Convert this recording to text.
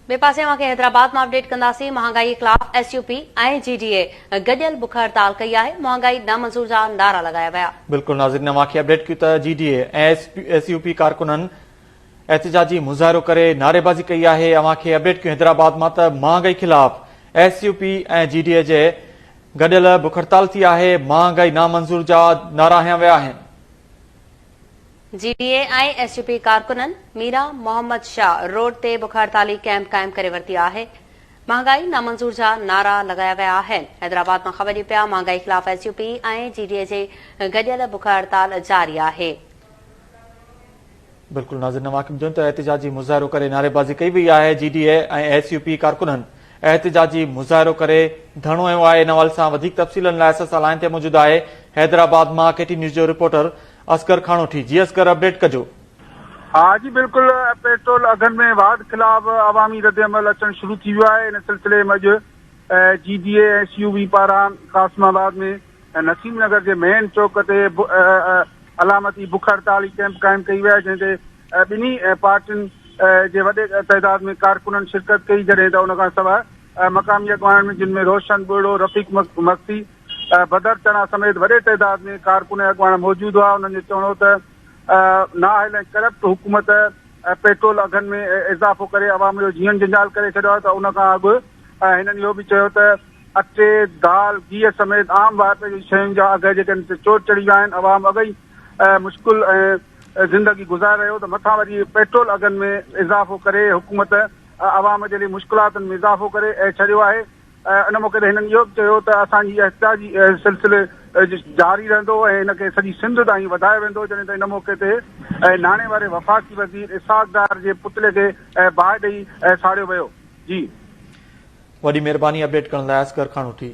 बे पासे हैदराबाद में अपडेट कंदासीं। महंगाई खिलाफ एसयूपी ऐं जीडीए गडियल बुख हड़ताल कई है। महंगाई नामंजूर जा नारा लगाया विया। बिल्कुल नाज़रीन, अपडेट की त जीडीए एसयूपी कारकुनन एहतजाजी मुजाहिरो करे नारेबाजी कई है। अपडेट की हैदराबाद में त महंगाई खिलाफ एसयूपी ऐं जीडीए जे गडियल बुख हड़ताल थी है। महंगाई नामंजूर जा नारा हया विया आहिनि। जीडीए ऐं एसयूपी कारकुनन मीरा मोहम्मद शाह रोड ते बुख हड़ताली कैंप कायम करे वरती है। महंगाई नामंजूर जा नारा लगाया विया आहिनि। हैदराबाद में ख़बर पिया महंगाई खिलाफ एसयूपी ऐं जीडीए जे गडियल बुख हड़ताल जारी है। बिल्कुल नाज़रीन, ॿुधो त एहतजाजी मुजाहिरो करे नारेबाजी कई वई है। जीडीए ऐं एसयूपी कारकुनन एहतजाजी मुजाहिरो करे धरणो हयो आहे। इन हवाले सां वधीक तफ़सीलनि लाइ असां लाइन ते मौजूद आहे हैदराबाद मां केटी न्यूज़ जो रिपोर्टर असगर खानोठी। जी असगर, अपडेट कजो। हाँ जी बिल्कुल, पेट्रोल अघनि में वाद खिलाफ अवामी रद्दअमल अचणु शुरू थी वियो आहे। इन सिलसिले में अॼु जीडीए एसयूवी पारां कासमाबाद में नसीम नगर के मेन चौक ते अलामती बुख हड़ताली कैंप कायम कई वई आहे, जंहिं ते ॿिन्ही पार्टियुनि जे वॾे तइदाद में कारकुननि शिरकत कई। जॾहिं त उन खां सवाइ मक़ामी अॻवान में जिन में रोशन बुढ़ो, रफ़ीक मक्सी, बदर चना समेत वॾे तइदाद में कारकुन अॻवान मौजूद हुआ। उन्हनि जो चवणो त नाअहल ऐं करप्ट हुकूमत पेट्रोल अघनि में इज़ाफ़ो करे अवाम जो जीवन जंजाल करे छॾियो आहे। त उन खां अॻु हिननि इहो बि चयो त अटे, दाल, गिह समेत आम वाइपे जी शयुनि जा अघ जेके चोट चढ़ी विया आहिनि। अवाम अॻई मुश्किल ऐं ज़िंदगी गुज़ारे रहियो, त मथां वरी पेट्रोल अघनि में इज़ाफ़ो करे हुकूमत अवाम जे लिए मुश्किलातुनि में इज़ाफ़ो करे छॾियो आहे। इन मौक़े ते हिननि इहो बि चयो त असांजी एहतजाजी सिलसिले जारी रहंदो ऐं हिनखे सॼी सिंध ताईं वधायो वेंदो। जॾहिं त इन मौक़े ते नाणे वारे वफ़ाक़ी वज़ीर इसाक़ डार जे पुतले खे बाहि ॾेई साड़ियो वियो। जी, वॾी महिरबानी अपडेट करण लाइ असगर खानोठी।